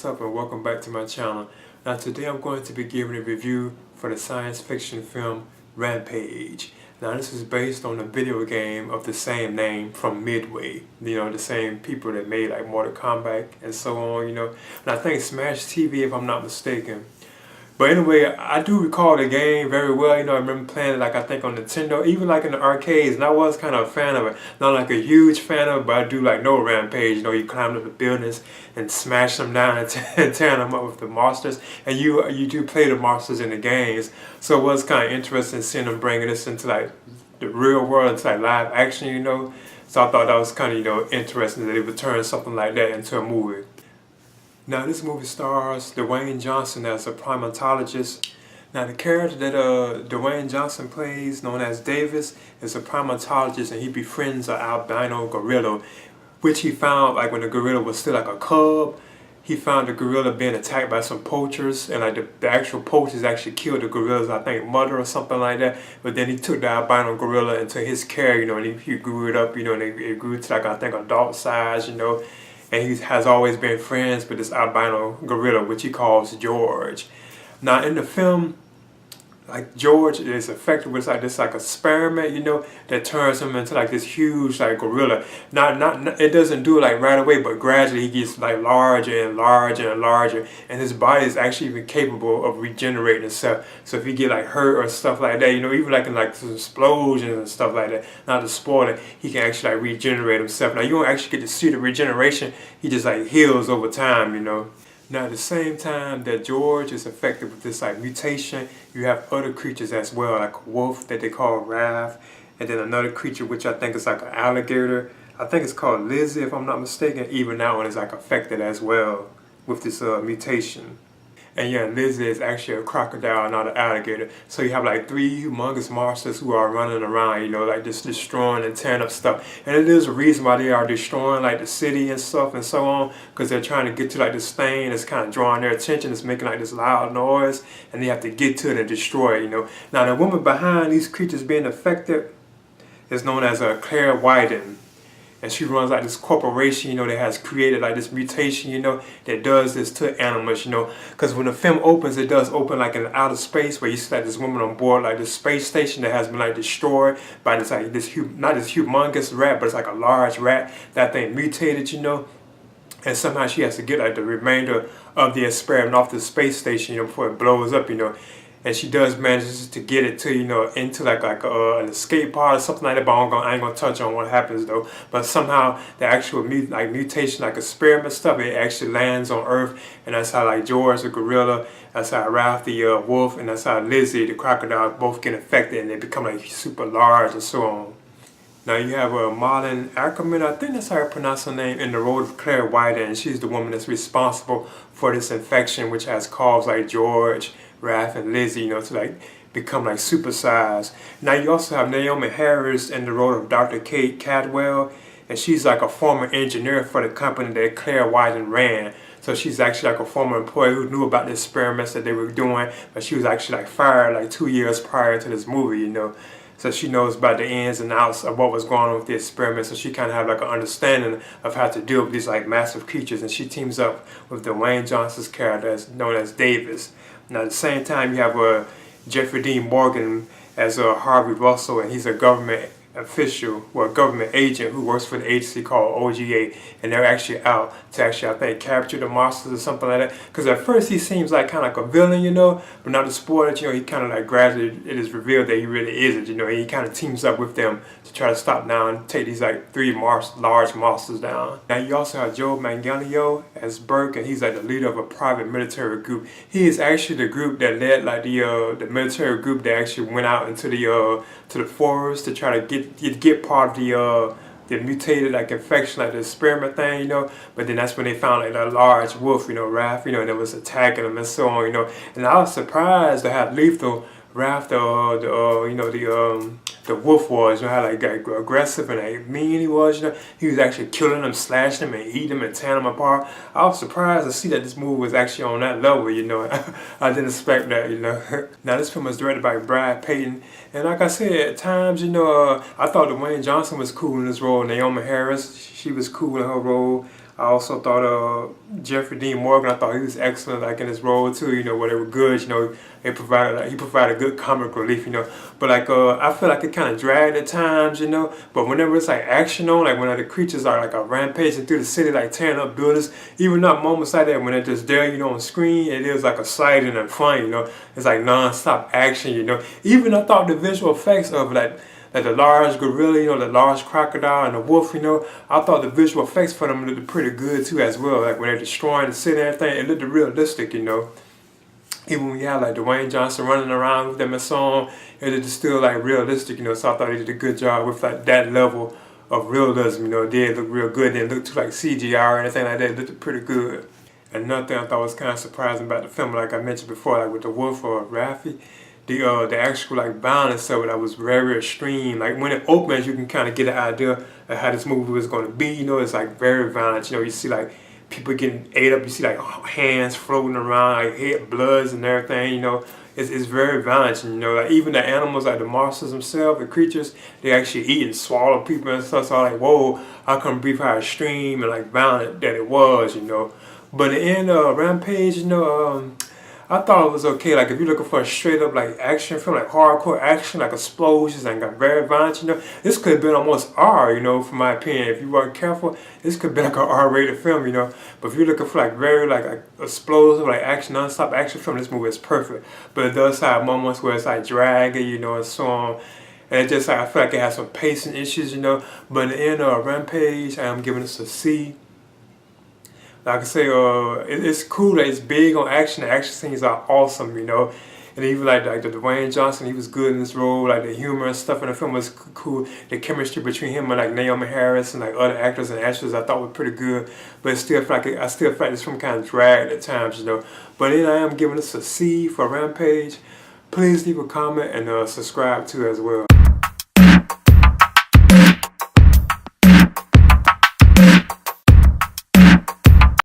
what's up and welcome back to my channel. Now today I'm going to be giving a review for the science fiction film Rampage. Now this is based on a video game of the same name from Midway. You know, the same people that made like Mortal Kombat and so on, you know. And I think Smash TV if I'm not mistaken. But anyway, I do recall the game very well. You know, I remember playing it like I think on Nintendo, even like in the arcades, and I was kind of a fan of it. Not like a huge fan of it, but I do like know Rampage. You know, you climb up the buildings and smash them down and tear them up with the monsters. And you do play the monsters in the games. So it was kind of interesting seeing them bringing this into like the real world, into like live action, you know. So I thought that was kind of, you know, interesting that they would turn something like that into a movie. Now this movie stars Dwayne Johnson as a primatologist. Now the character that Dwayne Johnson plays, known as Davis, is a primatologist and he befriends an albino gorilla, which he found like when the gorilla was still like a cub. He found the gorilla being attacked by some poachers, and like the actual poachers actually killed the gorilla's, I think, mother or something like that. But then he took the albino gorilla into his care, you know, and he grew it up, you know, and it grew to like I think adult size, you know. And he has always been friends with this albino gorilla, which he calls George. Now in the film, like George is affected with like this like experiment, you know, that turns him into like this huge like gorilla. Not it doesn't do it like right away, but gradually he gets like larger and larger and larger, and his body is actually even capable of regenerating itself. So if he get like hurt or stuff like that, you know, even like in like some explosions and stuff like that, not to spoil it, he can actually like regenerate himself. Now you don't actually get to see the regeneration; he just like heals over time, you know. Now at the same time that George is affected with this like mutation, you have other creatures as well, like a wolf that they call Raph, and then another creature which I think is like an alligator. I think it's called Lizzie if I'm not mistaken. Even that one is like affected as well with this mutation. And yeah, Lizzie is actually a crocodile, not an alligator. So you have like three humongous monsters who are running around, you know, like just destroying and tearing up stuff. And it is a reason why they are destroying like the city and stuff and so on, because they're trying to get to like this thing that's kind of drawing their attention. It's making like this loud noise, and they have to get to it and destroy it, you know. Now the woman behind these creatures being affected is known as Claire Wyden. And she runs like this corporation, you know, that has created like this mutation, you know, that does this to animals, you know. Because when the film opens, it does open like in outer space where you see like this woman on board like this space station that has been like destroyed by this like this not this humongous rat, but it's like a large rat. That thing mutated, you know. And somehow she has to get like the remainder of the experiment off the space station, you know, before it blows up, you know. And she does manage to get it to, you know, into like an escape pod or something like that. But I ain't gonna touch on what happens though. But somehow the actual mutation, like experiment stuff, it actually lands on Earth, and that's how like George the gorilla, that's how Ralph the wolf, and that's how Lizzie the crocodile both get affected, and they become like super large and so on. Now you have Marlon Ackerman, I think that's how I pronounce her name, in the role of Claire Wyden, and she's the woman that's responsible for this infection, which has caused like George, Raph, and Lizzie, you know, to like become like supersized. Now you also have Naomi Harris in the role of Dr. Kate Cadwell, and she's like a former engineer for the company that Claire Wyden ran. So she's actually like a former employee who knew about the experiments that they were doing, but she was actually like fired like 2 years prior to this movie, you know. So she knows about the ins and outs of what was going on with the experiment, so she kind of have like an understanding of how to deal with these like massive creatures, and she teams up with Dwayne Johnson's character as known as Davis. Now at the same time you have Jeffrey Dean Morgan as Harvey Russell, and he's a government official or a government agent who works for the agency called OGA, and they're actually out to actually, I think, capture the monsters or something like that. Because at first he seems like kind of like a villain, you know, but not to spoil it, you know, he kind of like gradually, it is revealed that he really isn't, you know, and he kind of teams up with them to try to stop down and take these like three large monsters down. Now you also have Joe Manganiello as Burke, and he's like the leader of a private military group. He is actually the group that led like the military group that actually went out into the forest to try to get part of the mutated like infection, like the experiment thing, you know. But then that's when they found like a large wolf, you know, Raph, you know, that was attacking them and so on, you know. And I was surprised at how lethal Raph the wolf was, you know, how like aggressive and like mean he was, you know. He was actually killing them, slashing them, and eating them and tearing them apart. I was surprised to see that this movie was actually on that level, you know. I didn't expect that, you know. Now this film was directed by Brad Payton, and like I said, at times, you know, I thought Dwayne Johnson was cool in this role. Naomi Harris, she was cool in her role. I also thought Jeffrey Dean Morgan, I thought he was excellent, like in his role too. You know, where they were good. You know, he provided good comic relief. You know, but like I feel like it kind of dragged at times. You know, but whenever it's like action on, like when the creatures are like rampaging through the city, like tearing up buildings, even not moments like that when they're just there, you know, on screen, it is like exciting and fun. You know, it's like non-stop action. You know, even I thought the visual effects of like the large gorilla, you know, the large crocodile and the wolf, you know, I thought the visual effects for them looked pretty good too as well. Like when they're destroying the city and everything, it looked realistic, you know. Even when you have like Dwayne Johnson running around with them and so on, it looked still like realistic, you know. So I thought he did a good job with like that level of realism, you know. It did look real good. It didn't look too like CGI or anything like that. It looked pretty good. And another thing I thought was kind of surprising about the film, like I mentioned before, like with the wolf or Raffi, the actual like violence of it, that was very extreme. Like when it opens, you can kind of get an idea of how this movie was going to be. You know, it's like very violent. You know, you see like people getting ate up. You see like hands floating around, like head bloods and everything. You know, it's very violent. And, you know, like even the animals, like the monsters themselves, the creatures, they actually eat and swallow people and stuff. So I'm like, whoa, I couldn't believe how extreme and like violent that it was. You know, but in the end, Rampage, you know, I thought it was okay. Like if you're looking for a straight up like action film, like hardcore action, like explosions and got very violent, you know, this could have been almost R, you know, from my opinion. If you weren't careful, this could be like an R-rated film, you know. But if you're looking for like very like explosive, like action, non-stop action film, this movie is perfect. But it does have moments where it's like dragging, you know, and so on. And it just like I feel like it has some pacing issues, you know. But in the end of Rampage, I am giving this a C. Like I say, it's cool that it's big on action. The action scenes are awesome, you know. And even like the Dwayne Johnson, he was good in this role. Like the humor and stuff in the film was cool. The chemistry between him and like Naomi Harris and like other actors and actresses, I thought was pretty good. But it still feel like I still feel like this film kind of dragged at times, you know. But then I am giving this a C for Rampage. Please leave a comment and subscribe too as well.